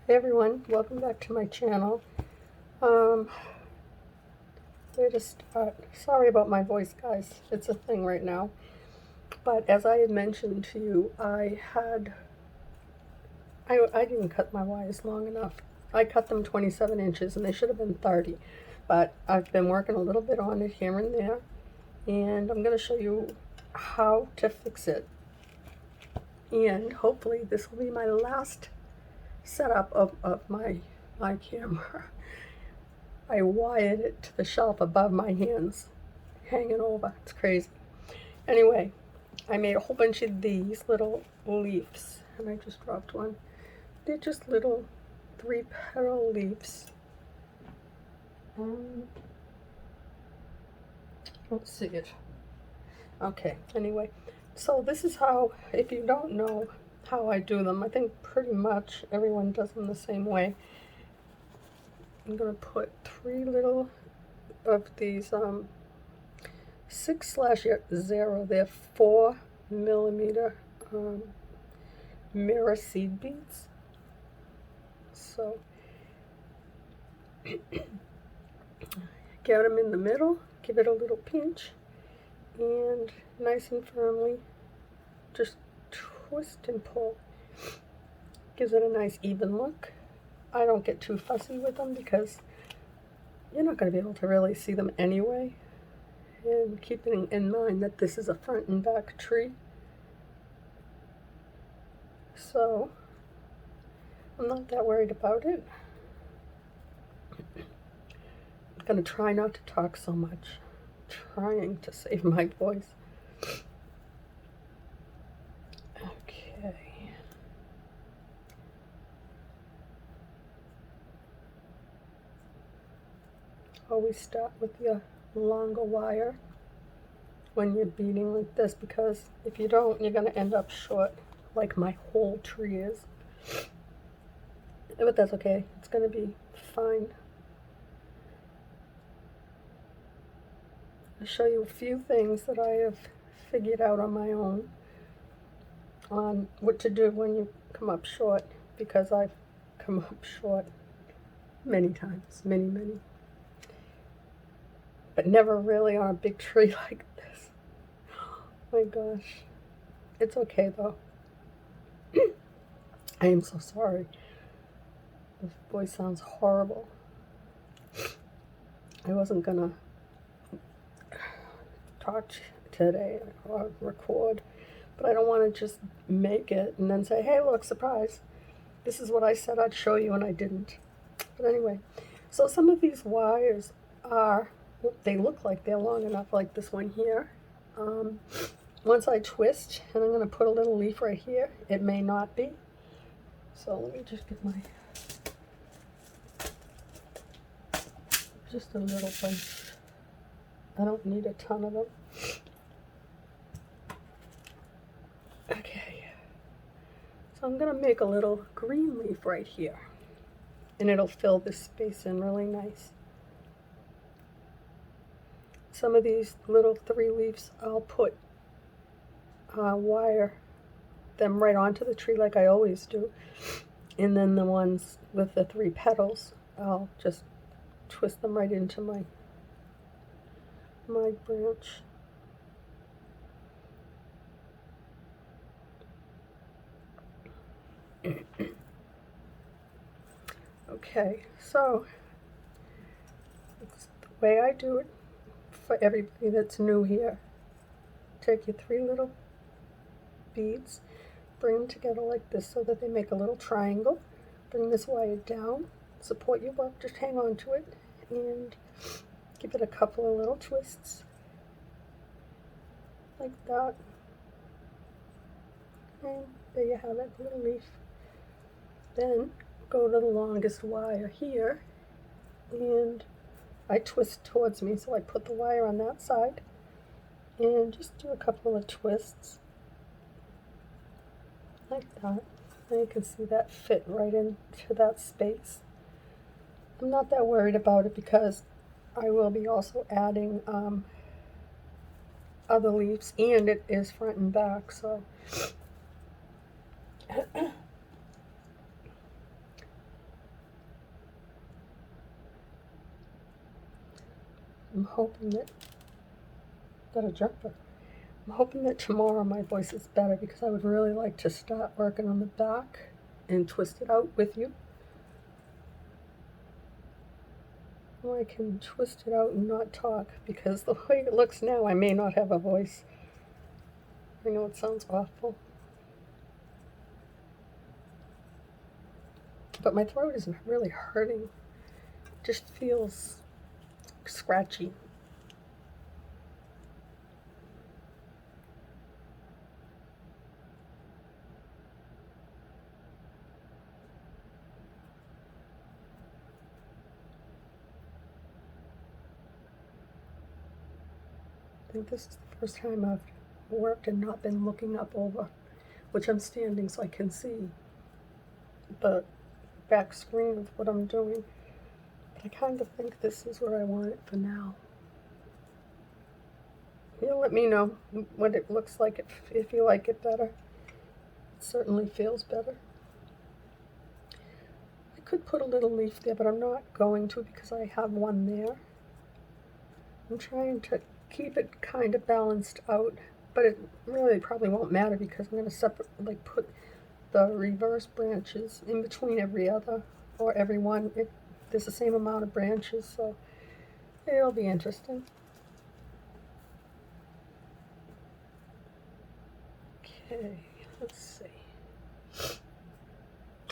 Hey everyone, welcome back to my channel. Um, Where to start? Sorry about my voice, guys. It's a thing right now. But as I had mentioned to you, I didn't cut my wires long enough. I cut them 27 inches and they should have been 30. But I've been working a little bit on it here and there. And I'm going to show you how to fix it. And hopefully this will be my last setup of my camera. I wired it to the shelf above my hands, hanging over. It's crazy. Anyway, I made a whole bunch of these little leaves, and I just dropped one. They're just little 3-petal leaves. Let's see it. Okay, anyway, so this is how, if you don't know how I do them, I think pretty much everyone does them the same way. I'm going to put 3 little of these 6/0, they're 4mm mirror seed beads. So get them in the middle, give it a little pinch, and nice and firmly just twist and pull. Gives it a nice even look. I don't get too fussy with them because you're not going to be able to really see them anyway. And keeping in mind that this is a front and back tree, so I'm not that worried about it. I'm going to try not to talk so much, trying to save my voice. Okay. Always start with your longer wire when you're beading like this, because if you don't, you're going to end up short, like my whole tree is. But that's okay. It's going to be fine. I'll show you a few things that I have figured out on my own on what to do when you come up short, because I've come up short many times, many, but never really on a big tree like this. Oh my gosh. It's okay though. I am so sorry. This voice sounds horrible. I wasn't gonna talk today or record, but I don't want to just make it and then say, hey, look, surprise. This is what I said I'd show you and I didn't. But anyway, so some of these wires they look like they're long enough, like this one here. Once I twist, and I'm going to put a little leaf right here, it may not be. So let me just get just a little bunch. I don't need a ton of them. Okay. So I'm going to make a little green leaf right here, and it'll fill this space in really nice. Some of these little 3 leaves, I'll put wire them right onto the tree like I always do. And then the ones with the 3 petals, I'll just twist them right into my branch. Okay, so it's the way I do it for everybody that's new here. Take your 3 little beads, bring them together like this so that they make a little triangle. Bring this wire down, support your work, just hang on to it, and give it a couple of little twists, like that. And there you have it, little leaf. Then go to the longest wire here, and I twist towards me, so I put the wire on that side, and just do a couple of twists, like that. And you can see that fit right into that space. I'm not that worried about it because I will be also adding other leaves, and it is front and back, so I'm hoping that, got a jumper. I'm hoping that tomorrow my voice is better because I would really like to start working on the back and twist it out with you. Or I can twist it out and not talk because the way it looks now, I may not have a voice. I know it sounds awful. But my throat isn't really hurting. It just feels scratchy. I think this is the first time I've worked and not been looking up over, which I'm standing so I can see the back screen of what I'm doing. But I kind of think this is where I want it for now. You'll let me know what it looks like if you like it better. It certainly feels better. I could put a little leaf there, but I'm not going to because I have one there. I'm trying to keep it kind of balanced out, but it really probably won't matter because I'm going to put the reverse branches in between every other or every one. There's the same amount of branches, so it'll be interesting. Okay, let's see.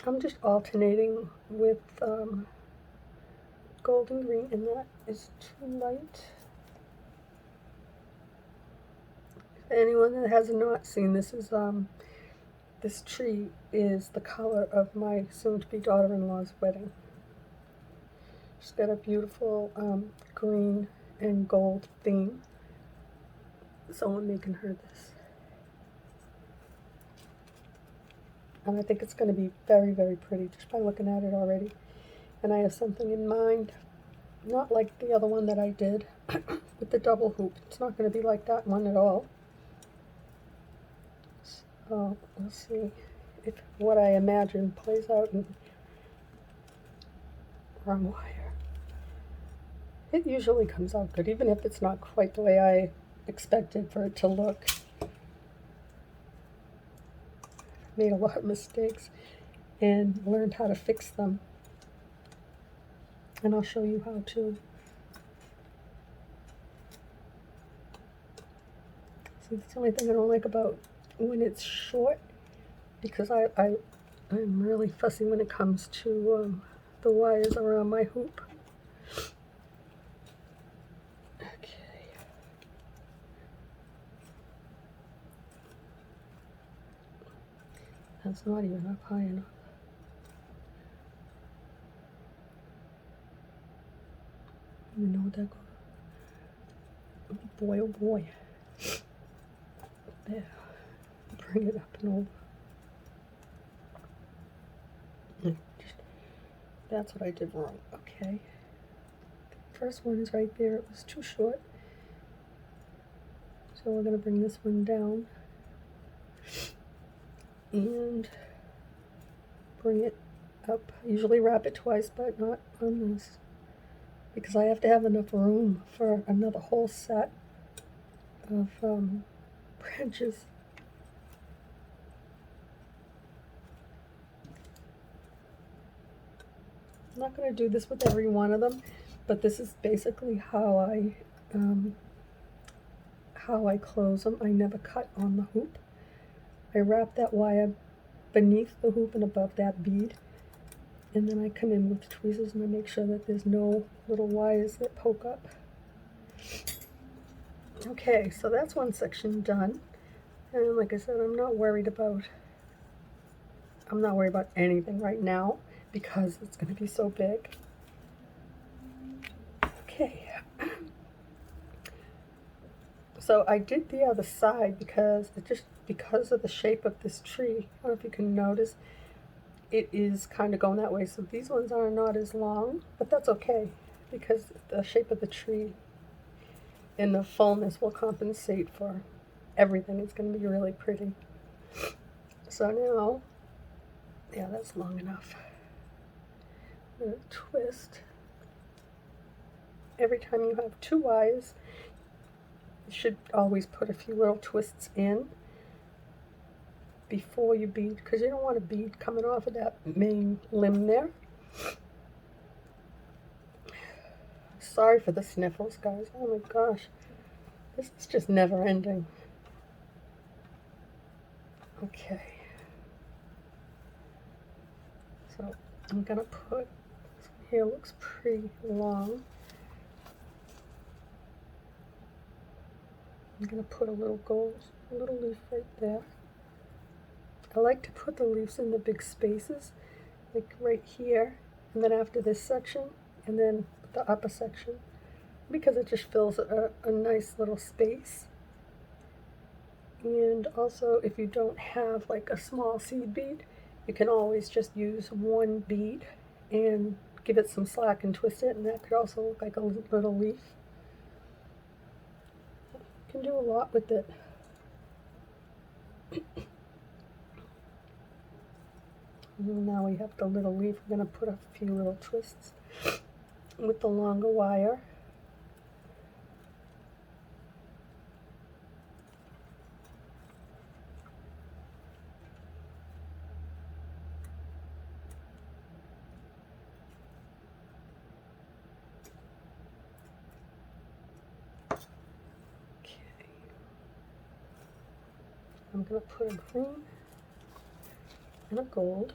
I'm just alternating with golden green, and that is too light. If anyone that has not seen this, is this tree is the color of my soon-to-be daughter-in-law's wedding. She's got a beautiful green and gold theme, so I'm making her this. And I think it's going to be very, very pretty just by looking at it already. And I have something in mind, not like the other one that I did with the double hoop. It's not going to be like that one at all. So we'll see if what I imagine plays out in wrong wire. It usually comes out good, even if it's not quite the way I expected for it to look. Made a lot of mistakes and learned how to fix them. And I'll show you how to. See, that's the only thing I don't like about when it's short, because I'm really fussy when it comes to the wires around my hoop. Okay. That's not even up high enough. You know what that goes? Boy, oh boy. There. Bring it up and over. That's what I did wrong. Okay. The first one is right there. It was too short. So we're going to bring this one down and bring it up. I usually wrap it twice, but not on this, because I have to have enough room for another whole set of branches. I'm not going to do this with every one of them, but this is basically how I close them. I never cut on the hoop. I wrap that wire beneath the hoop and above that bead, and then I come in with tweezers and I make sure that there's no little wires that poke up. Okay, so that's one section done. And like I said, I'm not worried about anything right now because it's going to be so big. Okay. So I did the other side because of the shape of this tree. I don't know if you can notice, it is kind of going that way. So these ones are not as long, but that's okay because the shape of the tree and the fullness will compensate for everything. It's going to be really pretty. So now, yeah, that's long enough. I'm going to twist every time you have 2 wires, you should always put a few little twists in before you bead, because you don't want a bead coming off of that main limb there. Sorry for the sniffles, guys. Oh my gosh. This is just never ending. Okay. So I'm gonna put, here looks pretty long. I'm gonna put a little leaf right there. I like to put the leaves in the big spaces, like right here, and then after this section, and then the upper section, because it just fills a nice little space. And also, if you don't have like a small seed bead, you can always just use one bead and give it some slack and twist it, and that could also look like a little leaf. You can do a lot with it. Now we have the little leaf. We're going to put a few little twists with the longer wire. Okay. I'm going to put a green and a gold.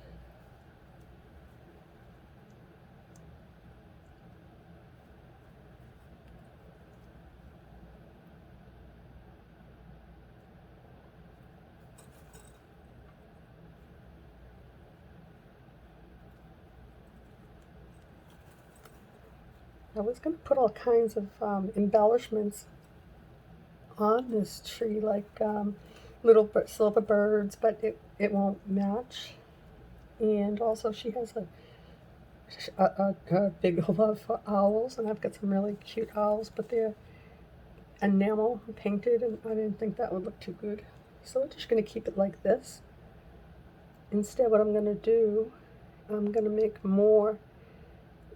I was going to put all kinds of embellishments on this tree, like little silver birds, but it won't match. And also she has a big love for owls, and I've got some really cute owls, but they're enamel painted, and I didn't think that would look too good. So I'm just going to keep it like this. Instead, what I'm going to do, I'm going to make more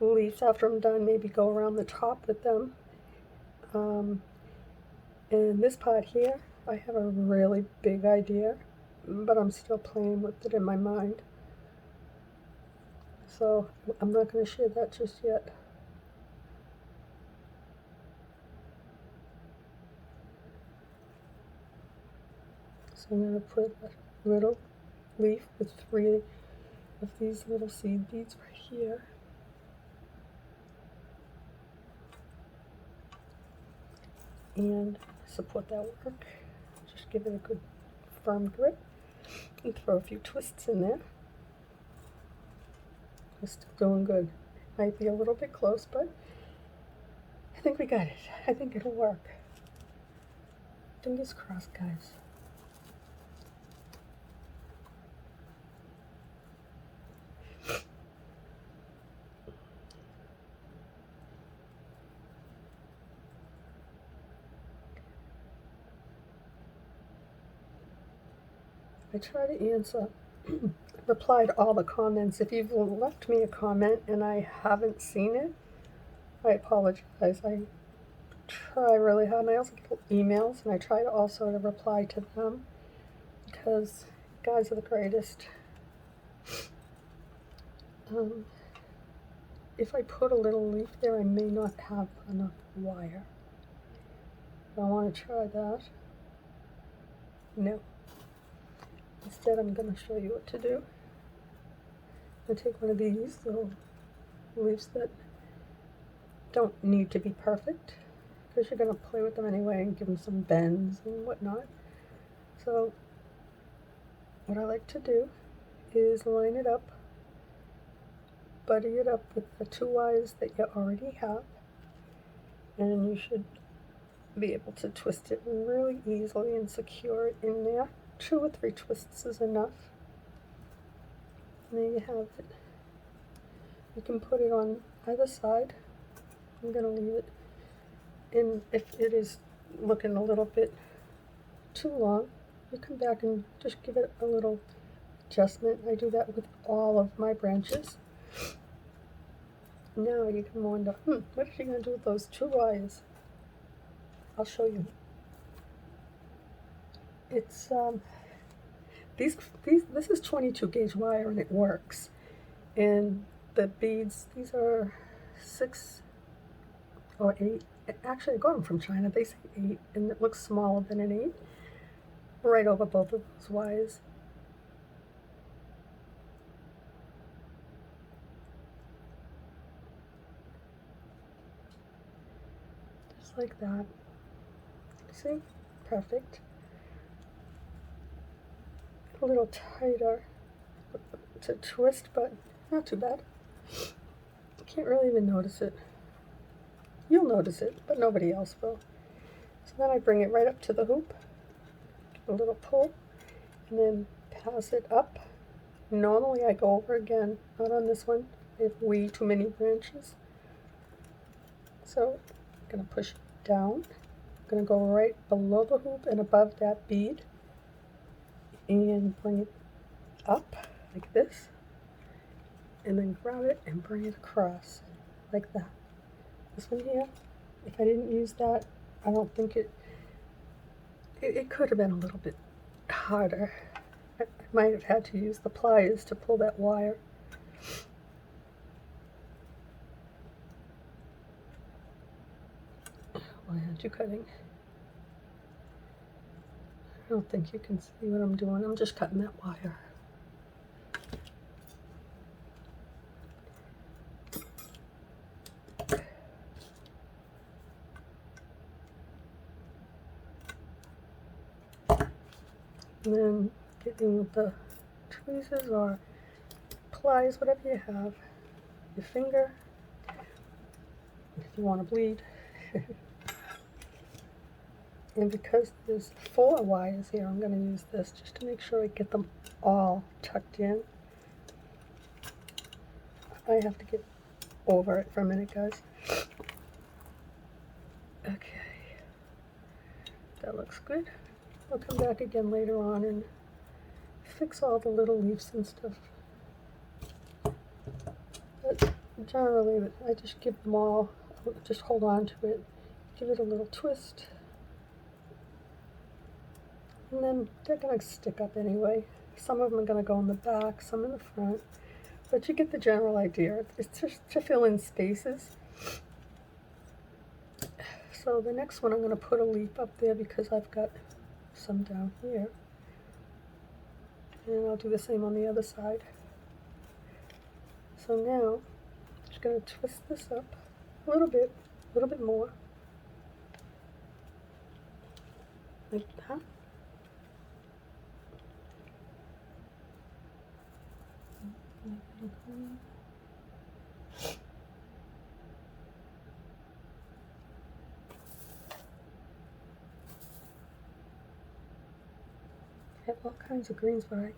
leaves after I'm done, maybe go around the top with them. And this part here, I have a really big idea, but I'm still playing with it in my mind. So I'm not going to share that just yet. So I'm going to put a little leaf with 3 of these little seed beads right here. And support that work. Just give it a good firm grip and throw a few twists in there. We're still doing good. Might be a little bit close, but I think we got it. I think it'll work. Fingers crossed, guys. I try to answer, reply to all the comments. If you've left me a comment and I haven't seen it, I apologize. I try really hard, and I also get emails, and I try to also to reply to them, because guys are the greatest. If I put a little leaf there, I may not have enough wire. I want to try that. No. Instead, I'm going to show you what to do. I'm going to take one of these little leaves that don't need to be perfect, because you're going to play with them anyway and give them some bends and whatnot. So what I like to do is line it up, buddy it up with the 2 wires that you already have, and you should be able to twist it really easily and secure it in there. 2 or 3 twists is enough. And there you have it. You can put it on either side. I'm going to leave it in. If it is looking a little bit too long, you come back and just give it a little adjustment. I do that with all of my branches. Now you can wonder, what is she going to do with those 2 wires? I'll show you. It's these this is 22 gauge wire and it works. And the beads, these are 6 or 8. Actually, I got them from China. They say 8, and it looks smaller than an 8. Right over both of those wires. Just like that. See? Perfect. A little tighter to twist, but not too bad. You can't really even notice it. You'll notice it, but nobody else will. So then I bring it right up to the hoop, give a little pull, and then pass it up. Normally I go over again, not on this one. I have way too many branches. So I'm going to push it down. I'm going to go right below the hoop and above that bead and bring it up like this, and then grab it and bring it across like that. This one here, if I didn't use that, I don't think it could have been a little bit harder. I might have had to use the pliers to pull that wire. Why aren't you cutting? I don't think you can see what I'm doing. I'm just cutting that wire. And then getting the tweezers or pliers, whatever you have, your finger, if you want to bleed. And because there's 4 wires here, I'm going to use this just to make sure I get them all tucked in. I have to get over it for a minute, guys. Okay, that looks good. I'll come back again later on and fix all the little leaves and stuff. But generally, I just give them all, just hold on to it, give it a little twist, and then they're going to stick up anyway. Some of them are going to go in the back, some in the front, but you get the general idea. It's just to fill in spaces. So the next one I'm going to put a leaf up there because I've got some down here. And I'll do the same on the other side. So now, I'm just going to twist this up a little bit more. Like that. I have all kinds of greens, but I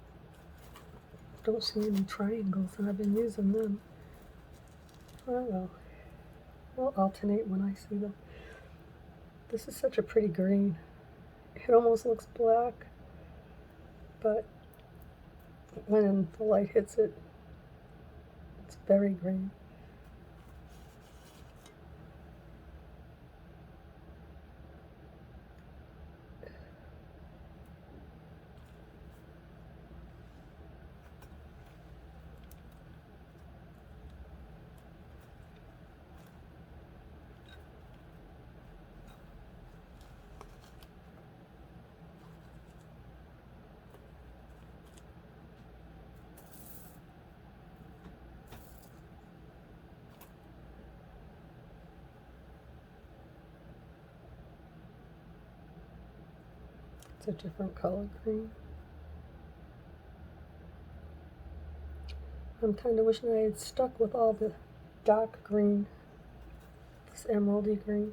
don't see any triangles, and I've been using them. Oh well, we'll alternate when I see them. This is such a pretty green. It almost looks black, but when the light hits it, it's very green. It's a different color green. I'm kind of wishing I had stuck with all the dark green, this emeraldy green,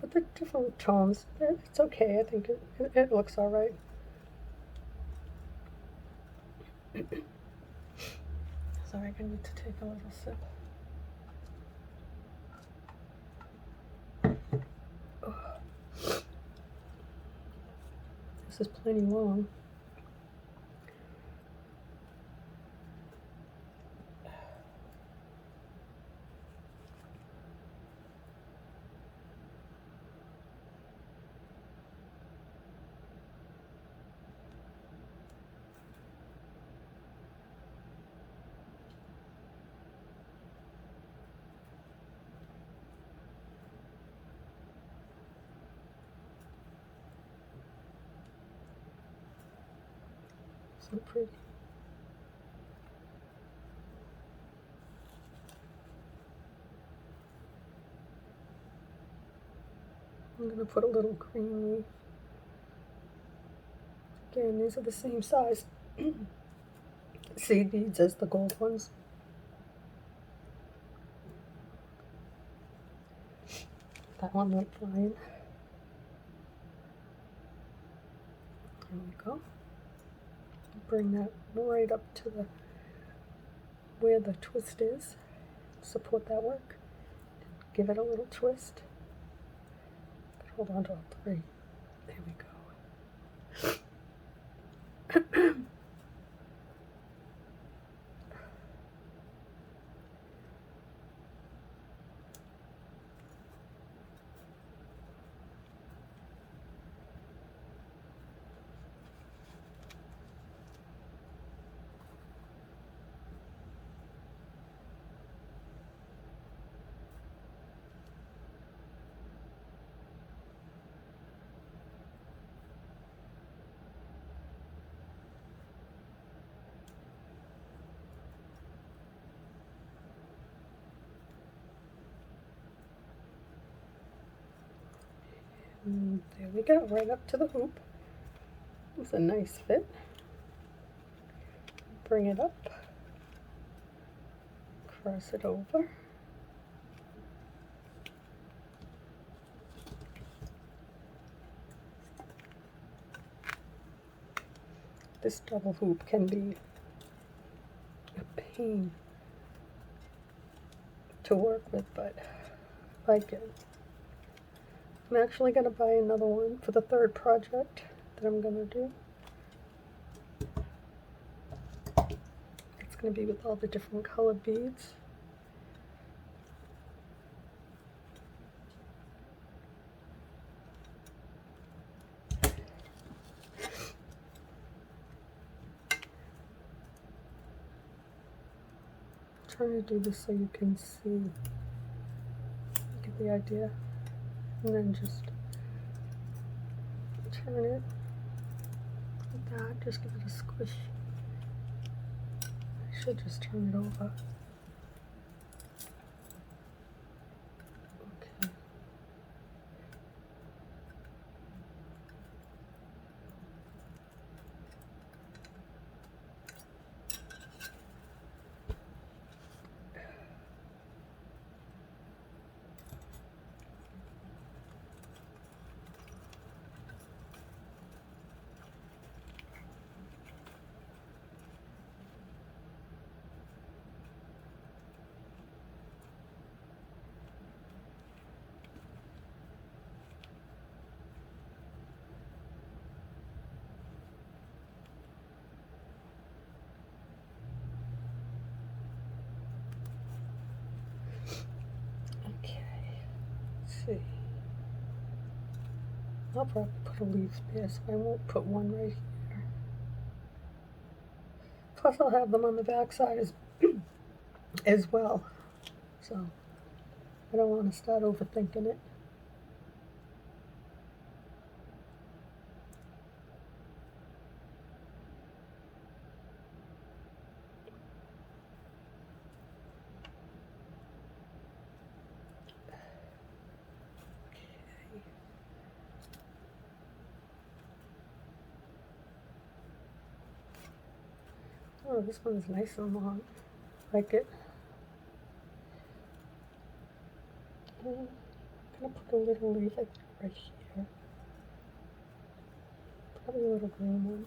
but the different tones, it's okay. I think it looks all right. Sorry, I need to take a little sip. This is plenty long. So pretty. I'm going to put a little green leaf. Again, these are the same size seed beads as the gold ones. That one went flying. There we go. Bring that right up to the where the twist is. Support that work. Give it a little twist. Hold on to all three. There we go. And there we go, right up to the hoop. It's a nice fit. Bring it up, cross it over. This double hoop can be a pain to work with, but I like it. I'm actually going to buy another one for the third project that I'm going to do. It's going to be with all the different colored beads. I'm trying to do this so you can see, get the idea, and then just turn it like that, just give it a squish. I should just turn it over. Okay. See. I'll probably put a leaf there, so I won't put one right here. Plus I'll have them on the back side as well. So I don't want to start overthinking it. Oh, this one's nice and long. Like it. I'm gonna put a little leaf like right here. Probably a little green one.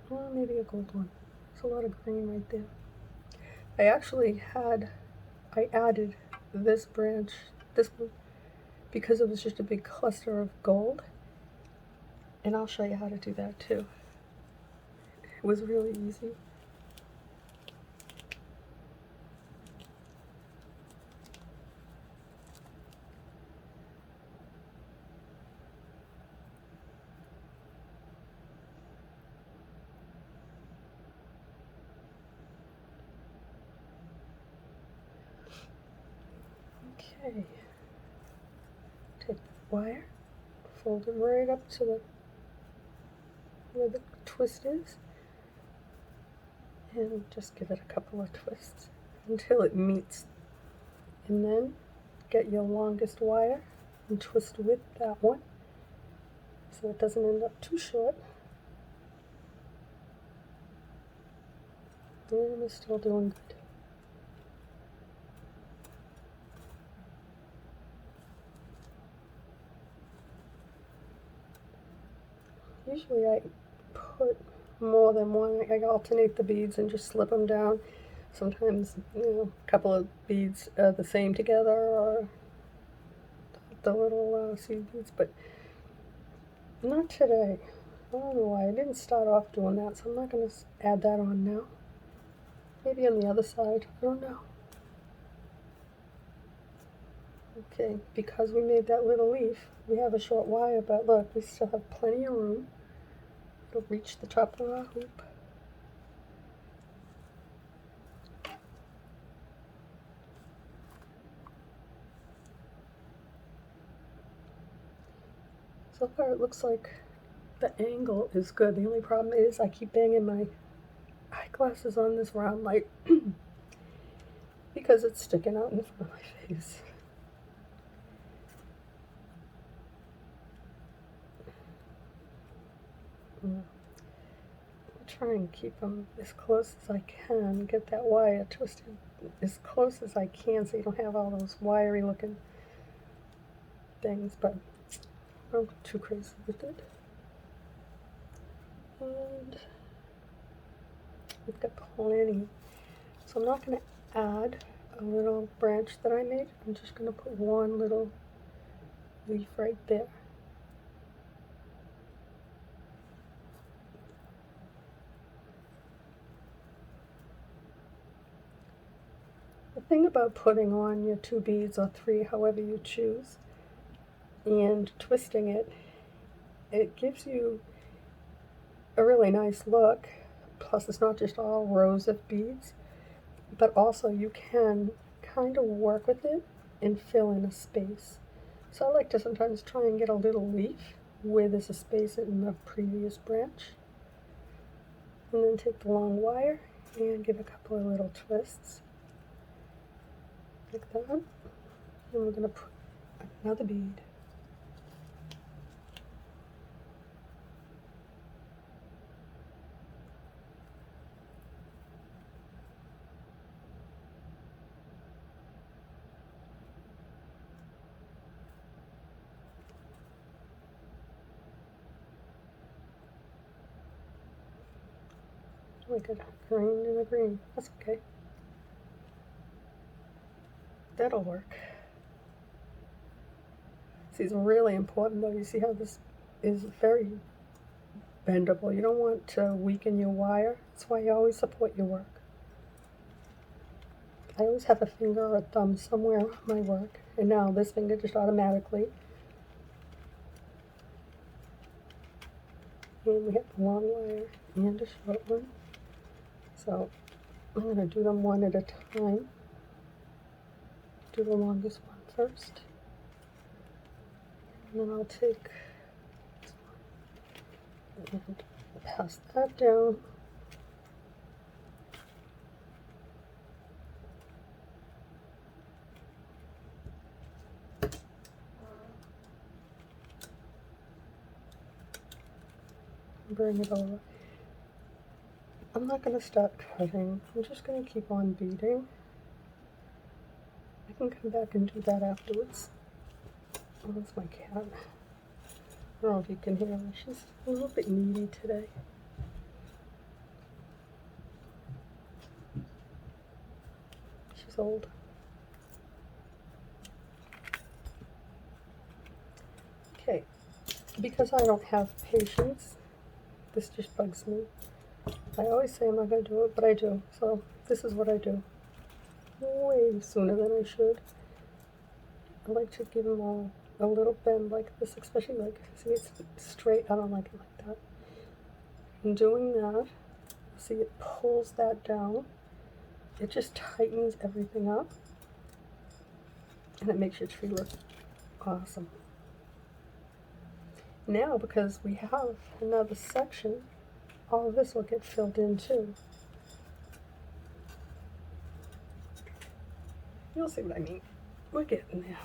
Well, maybe a gold one. There's a lot of green right there. I added this branch, this one, because it was just a big cluster of gold. And I'll show you how to do that too. It was really easy. Okay. Take the wire, fold it right up to the where the twist is, and just give it a couple of twists until it meets. And then get your longest wire and twist with that one so it doesn't end up too short. And we're still doing good. Usually I put more than one. I alternate the beads and just slip them down. Sometimes, a couple of beads are the same together, or the little seed beads, but not today. I don't know why. I didn't start off doing that, so I'm not going to add that on now. Maybe on the other side. I don't know. Okay, because we made that little leaf, we have a short wire, but look, we still have plenty of room. It'll reach the top of our hoop. So far it looks like the angle is good. The only problem is I keep banging my eyeglasses on this round light because it's sticking out in front of my face. I'll try and keep them as close as I can, get that wire twisted as close as I can so you don't have all those wiry looking things, but I don't go too crazy with it. And we've got plenty. So I'm not going to add a little branch that I made. I'm just going to put one little leaf right there. The thing about putting on your 2 beads or 3, however you choose, and twisting it, it gives you a really nice look. Plus it's not just all rows of beads, but also you can kind of work with it and fill in a space. So I like to sometimes try and get a little leaf where there's a space in the previous branch, and then take the long wire and give a couple of little twists like that. And we're going to put another bead. Like a green and a green. That's okay. That'll work. See, it's really important though. You see how this is very bendable. You don't want to weaken your wire. That's why you always support your work. I always have a finger or a thumb somewhere on my work, and now this finger just automatically. And we have a long wire and a short one. So I'm going to do them one at a time. Do the longest one first. And then I'll take this one and pass that down. Bring it over. I'm not going to start cutting. I'm just going to keep on beading. I can come back and do that afterwards. Oh, that's my cat. I don't know if you can hear her. She's a little bit needy today. She's old. Okay, because I don't have patience, this just bugs me. I always say I'm not going to do it, but I do. So this is what I do. Way sooner than I should. I like to give them all a little bend like this, especially like, see it's straight. I don't like it like that. In doing that, see it pulls that down. It just tightens everything up. And it makes your tree look awesome. Now, because we have another section, all of this will get filled in too. You'll see what I mean. We're getting there.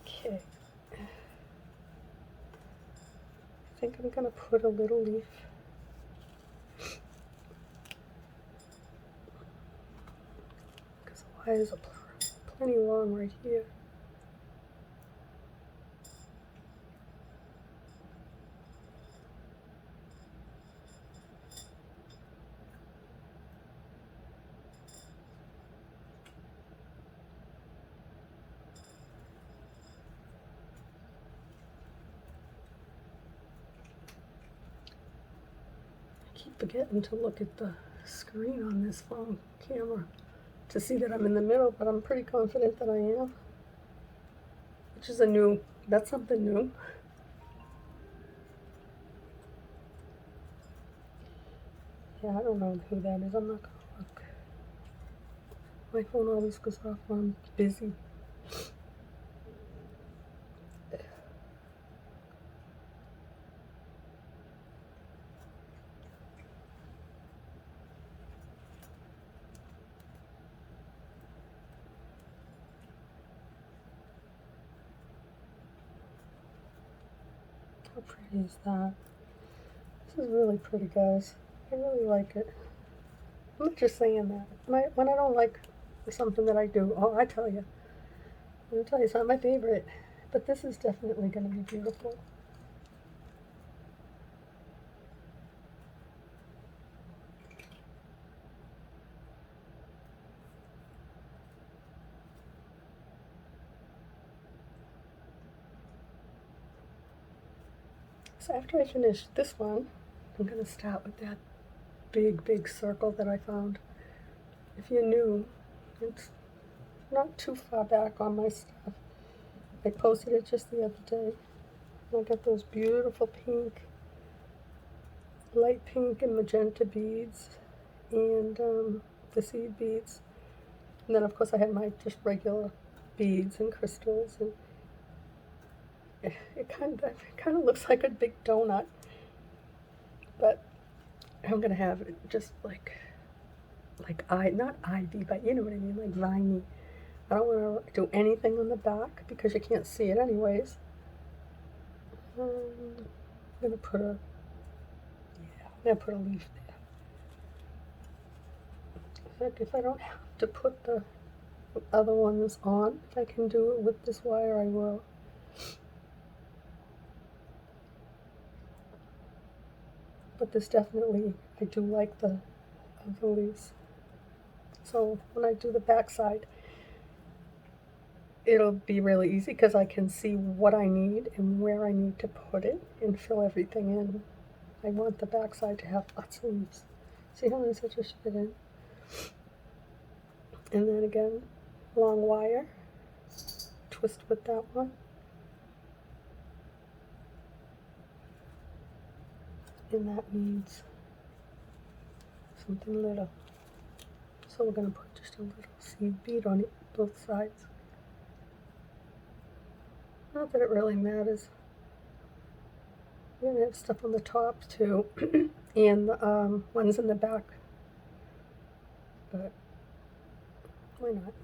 Okay. I think I'm going to put a little leaf. Because the wires are plenty long right here. I keep forgetting to look at the screen on this phone camera to see that I'm in the middle, but I'm pretty confident that I am. Which is that's something new. Yeah, I don't know who that is. I'm not gonna look. My phone always goes off when I'm busy. How pretty is that? This is really pretty, guys. I really like it. I'm not just saying that. When I don't like something that I do, oh, I tell you. I'm gonna tell you, it's not my favorite, but this is definitely gonna be beautiful. So after I finish this one, I'm gonna start with that big circle that I found. If you're new, it's not too far back on my stuff. I posted it just the other day. I got those beautiful pink, light pink and magenta beads, and the seed beads. And then of course I had my just regular beads and crystals, and it kind of looks like a big donut, but I'm gonna have it just like not ivy, but you know what I mean, like viney. I don't want to do anything on the back because you can't see it anyways. I'm gonna put a leaf there. If I don't have to put the other ones on, if I can do it with this wire, I will. But this definitely, I do like the other leaves. So when I do the back side, it'll be really easy because I can see what I need and where I need to put it and fill everything in. I want the back side to have lots of leaves. See how nice I just fit in? And then again, long wire, twist with that one. And that needs something little. So we're going to put just a little seed bead on it, both sides. Not that it really matters. We're going to have stuff on the top too, and the ones in the back. But why not?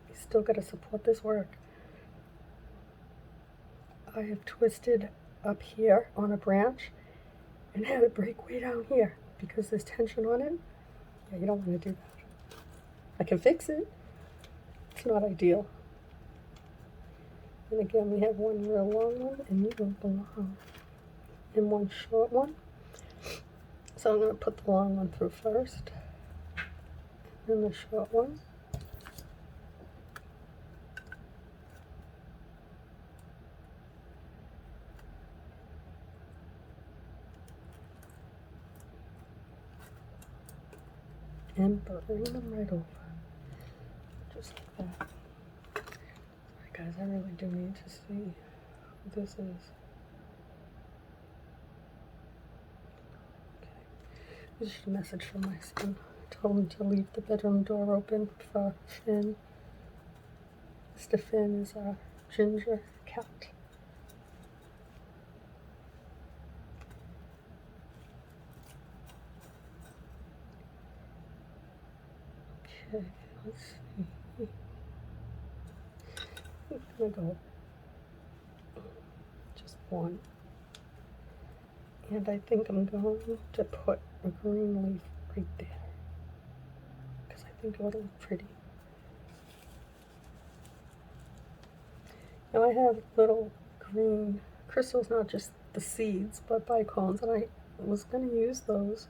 You still got to support this work. I have twisted up here on a branch and had it break way down here because there's tension on it. Yeah, you don't want to do that. I can fix it. It's not ideal. And again, we have one real long one and one short one. So I'm going to put the long one through first, and the short one. And bury them right over, just like that. Alright guys, I really do need to see what this is. Okay. This is a message from my son. I told him to leave the bedroom door open for Finn. Mr. Finn is our ginger cat. Okay, let's see. I'm gonna go just one. And I think I'm going to put a green leaf right there, because I think it would look pretty. Now I have little green crystals, not just the seeds, but bicones, and I was going to use those.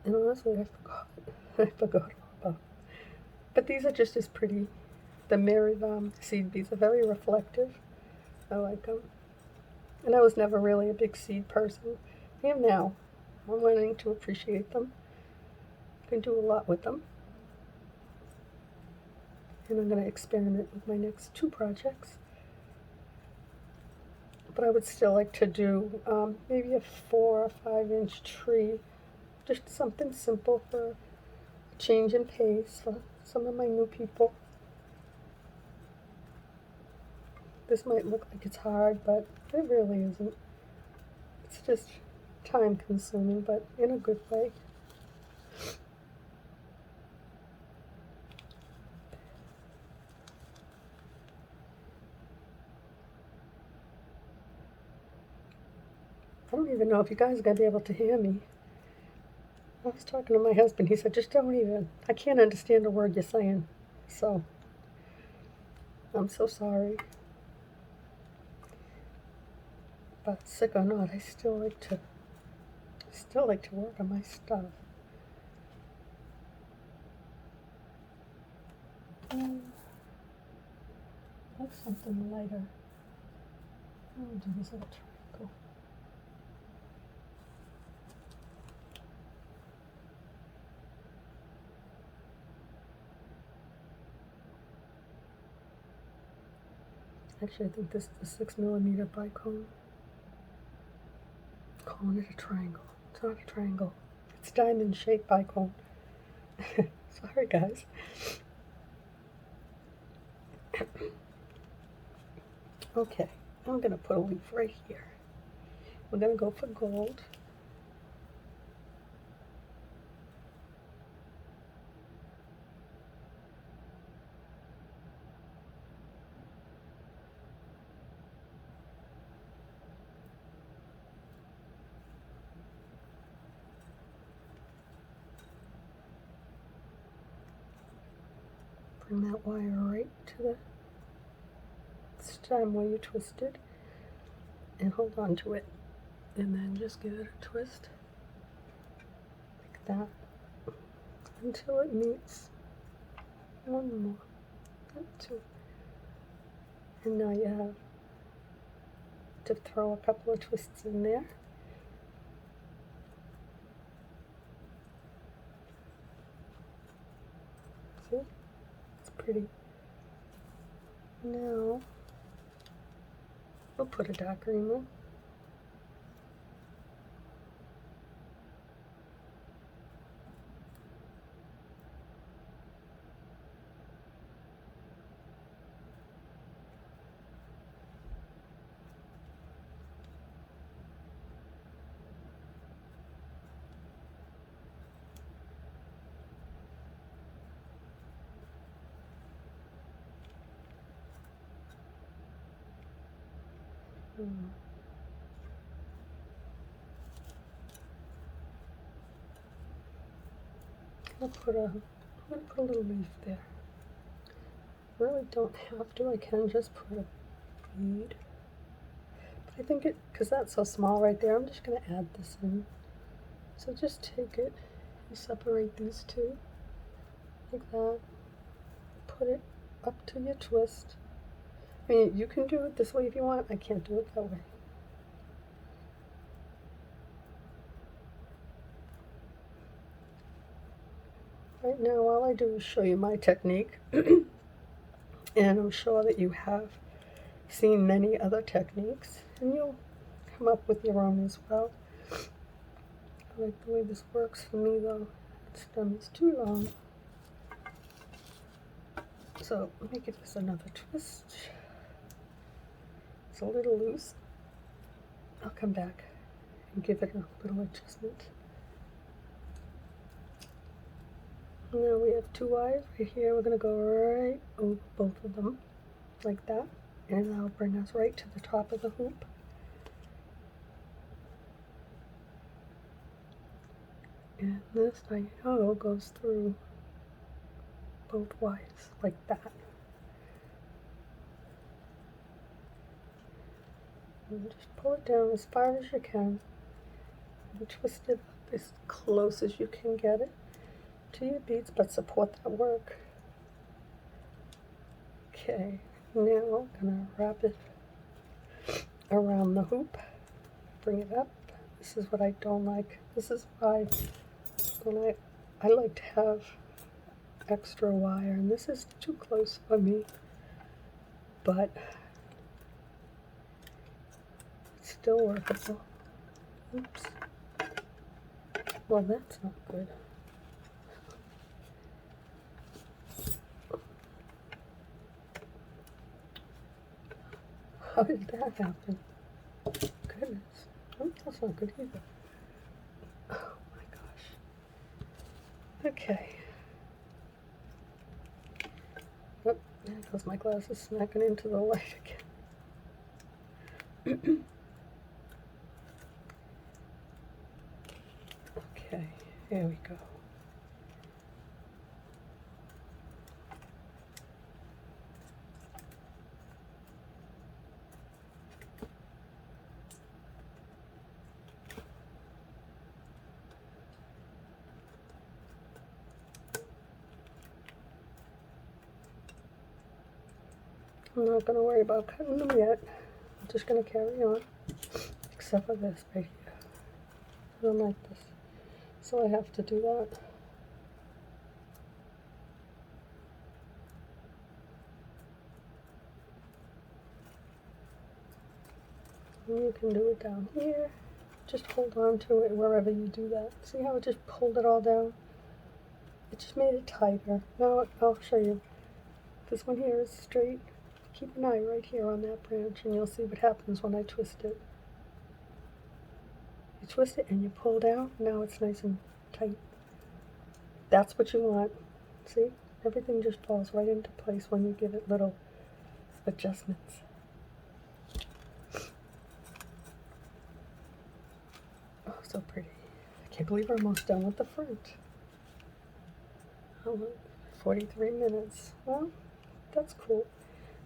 And honestly, I forgot. I forgot all about them. But these are just as pretty. The Maryvam seed beads are very reflective. I like them. And I was never really a big seed person. I am now. I'm learning to appreciate them. I can do a lot with them. And I'm going to experiment with my next 2 projects. But I would still like to do maybe a 4 or 5 inch tree. Just something simple for a change in pace for some of my new people. This might look like it's hard, but it really isn't. It's just time consuming, but in a good way. I don't even know if you guys are going to be able to hear me. I was talking to my husband. He said, just don't even. I can't understand a word you're saying. So, I'm so sorry. But sick or not, I still like to work on my stuff. Like something lighter. I'll do this little triangle. Actually, I think this is a 6mm bicone. Calling it a triangle. It's not a triangle. It's diamond shaped bicone. Sorry, guys. Okay, I'm going to put a leaf right here. We're going to go for gold. Bring that wire right to the stem where you twisted and hold on to it, and then just give it a twist like that until it meets one more, and 2, and now you have to throw a couple of twists in there. See, it's pretty. Now we'll put a dark green one. I'm gonna put a little leaf there. Really don't have to. I can just put a bead. But I think because that's so small right there, I'm just gonna add this in. So just take it and separate these 2 like that. Put it up to your twist. I mean, you can do it this way if you want. I can't do it that way. Right now, all I do is show you my technique, and I'm sure that you have seen many other techniques, and you'll come up with your own as well. I like the way this works for me, though. The stem is too long. So So let me give this another twist. It's a little loose. I'll come back and give it a little adjustment. Now we have 2 wires right here. We're going to go right over both of them like that, and that'll bring us right to the top of the hoop. And this, I know, goes through both wires like that. And just pull it down as far as you can and twist it up as close as you can get it to your beads, but support that work. Okay, now I'm gonna wrap it around the hoop, bring it up. This is what I don't like. This is why when I like to have extra wire, and this is too close for me, but it's still workable. Oops. Well, that's not good. How did that happen? Goodness. Oh, that's not good either. Oh my gosh. Okay. Oh, there goes my glasses smacking into the light again. Okay, here we go. I'm not going to worry about cutting them yet. I'm just going to carry on, except for this right here. I don't like this, so I have to do that. And you can do it down here. Just hold on to it wherever you do that. See how it just pulled it all down? It just made it tighter. Now I'll show you. This one here is straight. Keep an eye right here on that branch and you'll see what happens when I twist it. You twist it and you pull down. Now it's nice and tight. That's what you want. See? Everything just falls right into place when you give it little adjustments. Oh, so pretty. I can't believe we're almost done with the front. Oh, 43 minutes. Well, that's cool.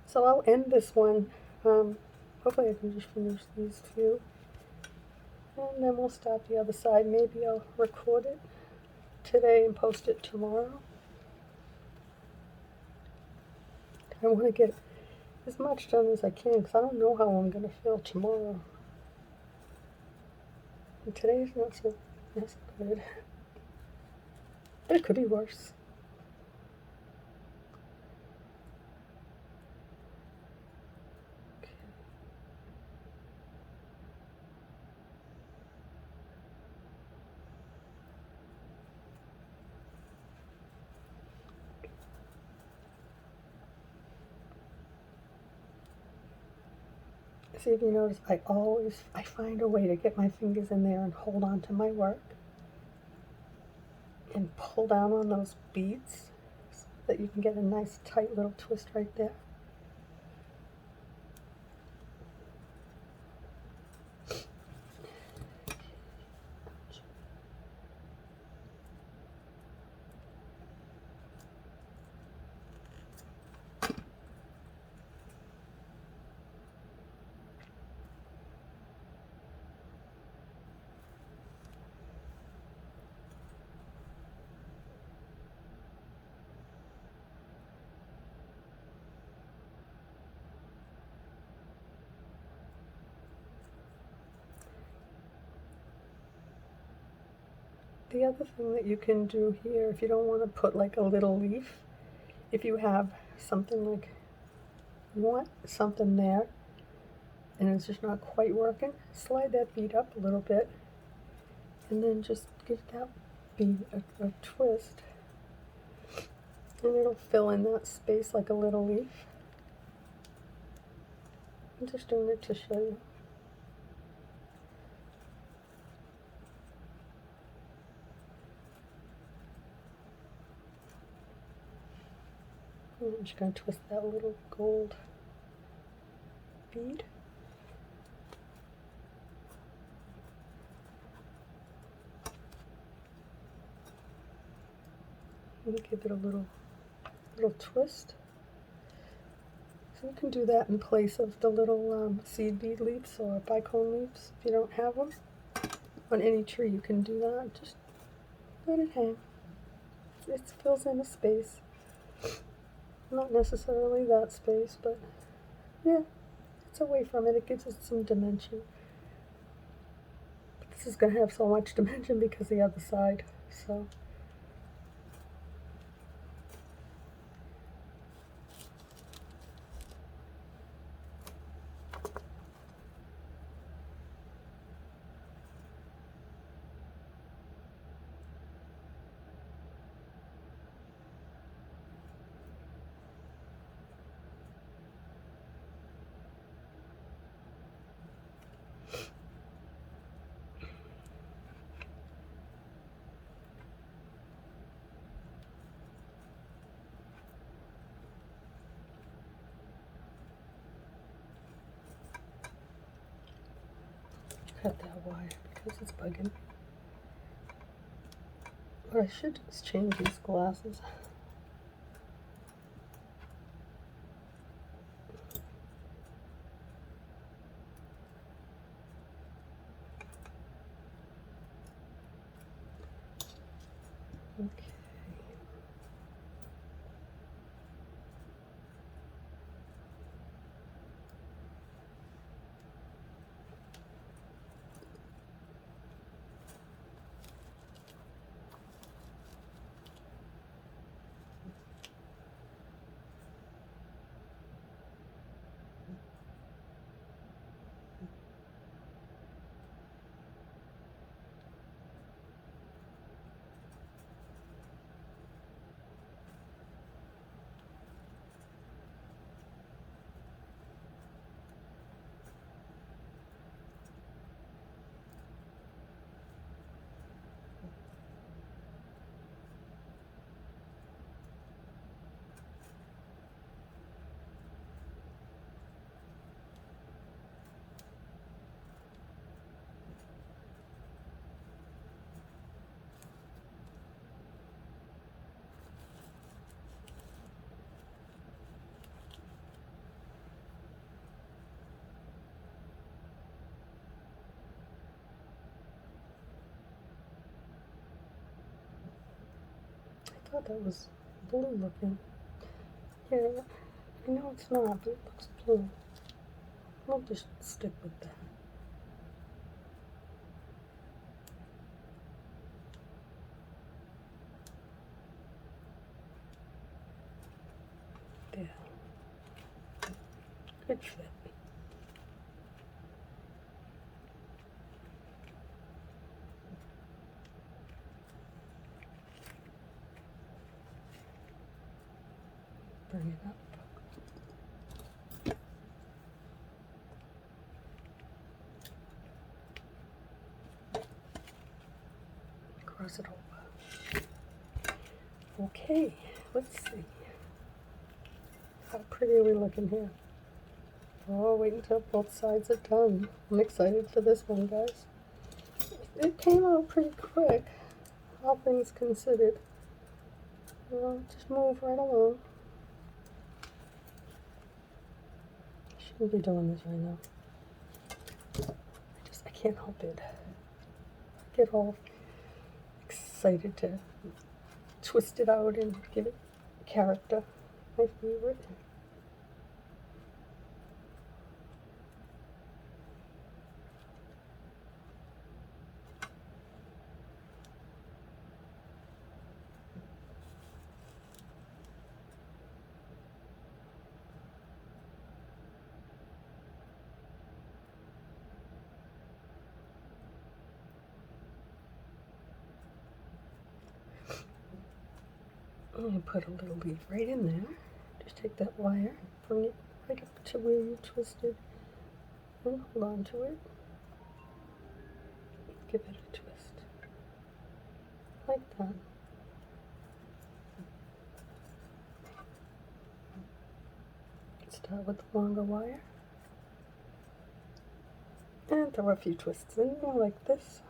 So I'll end this one. Hopefully I can just finish these two. And then we'll start the other side. Maybe I'll record it today and post it tomorrow. I want to get as much done as I can because I don't know how I'm going to feel tomorrow. And today's not so good. But it could be worse. See if you notice, I find a way to get my fingers in there and hold on to my work and pull down on those beads so that you can get a nice tight little twist right there. The other thing that you can do here, if you don't want to put like a little leaf, if you have something like, you want something there and it's just not quite working, slide that bead up a little bit and then just give that bead a twist And it'll fill in that space like a little leaf. I'm just doing it to show you. And I'm just going to twist that little gold bead. And give it a little twist. So you can do that in place of the little seed bead leaves or bicone leaves if you don't have them. On any tree you can do that. Just let it hang. It fills in a space. Not necessarily that space, but yeah, it's away from it. It gives it some dimension. But this is going to have so much dimension because the other side. So. Cut that wire because it's bugging me. What I should do is change these glasses. Okay. I thought that was blue looking. Yeah, I know it's not, but it looks blue. I'll just stick with that. There. Good fit. Bring it up. Cross it over. Okay, let's see. How pretty are we looking here? Oh, wait until both sides are done. I'm excited for this one, guys. It came out pretty quick, all things considered. Well, just move right along. Shouldn't be doing this right now. I can't help it. I get all excited to twist it out and give it character. My favorite. I'm going to put a little lead right in there. Just take that wire, bring it right up to where you twisted, and hold on to it. Give it a twist, like that. Start with the longer wire, and throw a few twists in there like this.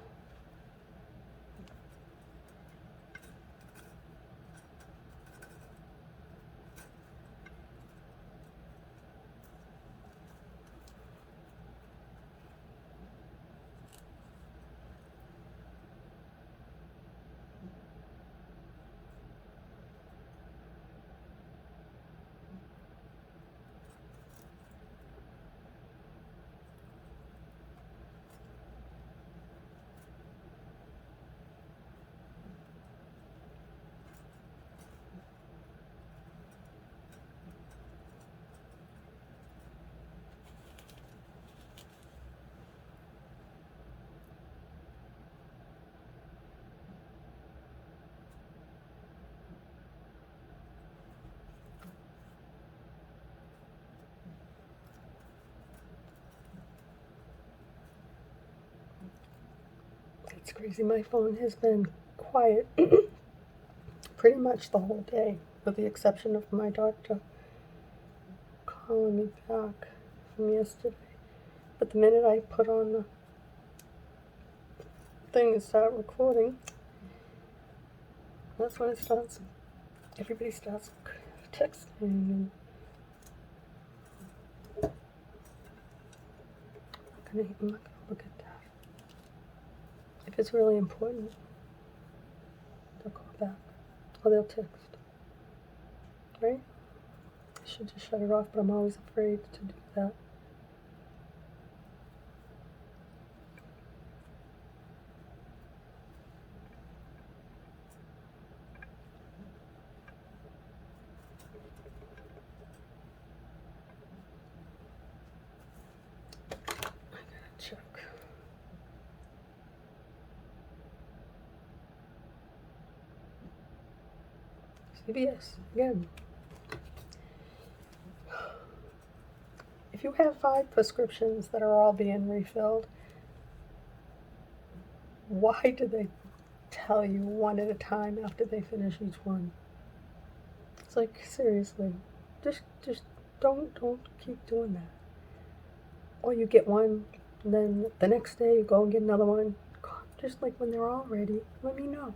It's crazy. My phone has been quiet pretty much the whole day, with the exception of my doctor calling me back from yesterday. But the minute I put on the thing and start recording, that's when it starts. Everybody starts texting. And I'm not gonna look at that. If it's really important, they'll call back or they'll text. Right? I should just shut it off, but I'm always afraid to do that. Check. CVS again. If you have 5 prescriptions that are all being refilled, why do they tell you one at a time after they finish each one? It's like, seriously, just don't keep doing that. Or you get one, and then the next day you go and get another one. Just like when they're all ready, let me know.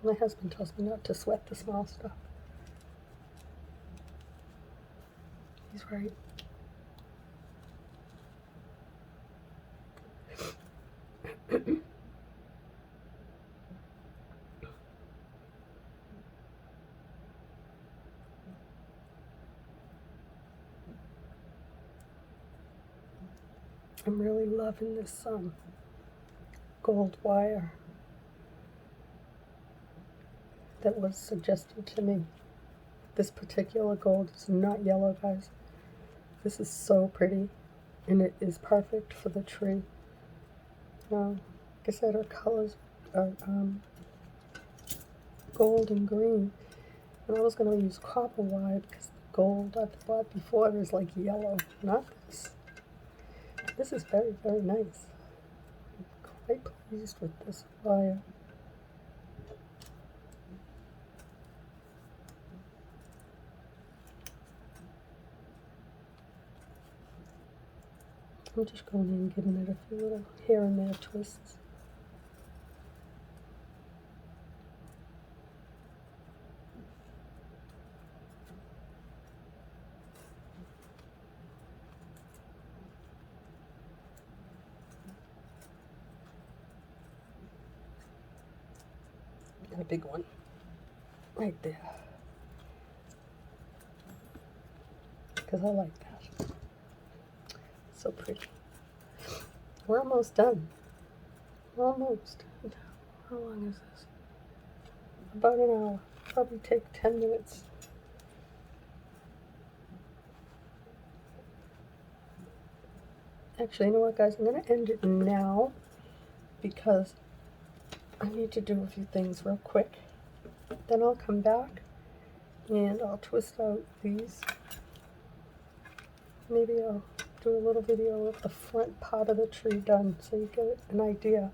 My husband tells me not to sweat the small stuff. He's right. I'm really loving this gold wire that was suggested to me. This particular gold is not yellow, guys. This is so pretty, and it is perfect for the tree. Now, like I said, our colors are gold and green, and I was going to use copper wire because the gold I bought before is like yellow, not this. This is very, very nice. I'm quite pleased with this wire. I'm just going in and giving it a few little here and there twists. And a big one right there, because I like that. So pretty. We're almost done. Almost. How long is this? About an hour. Probably take 10 minutes. Actually, you know what, guys? I'm going to end it now because I need to do a few things real quick. Then I'll come back and I'll twist out these. Maybe I'll do a little video of the front part of the tree done so you get an idea.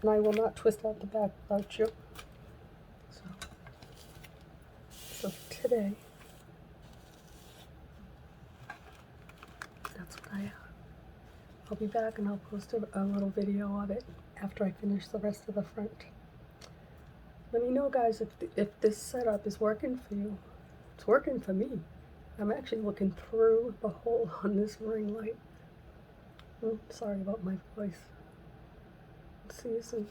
And I will not twist out the back without you. So today, that's what I have. I'll be back and I'll post a little video of it after I finish the rest of the front. Let me know, guys, if this setup is working for you. It's working for me. I'm actually looking through the hole on this ring light. Sorry about my voice. See you soon.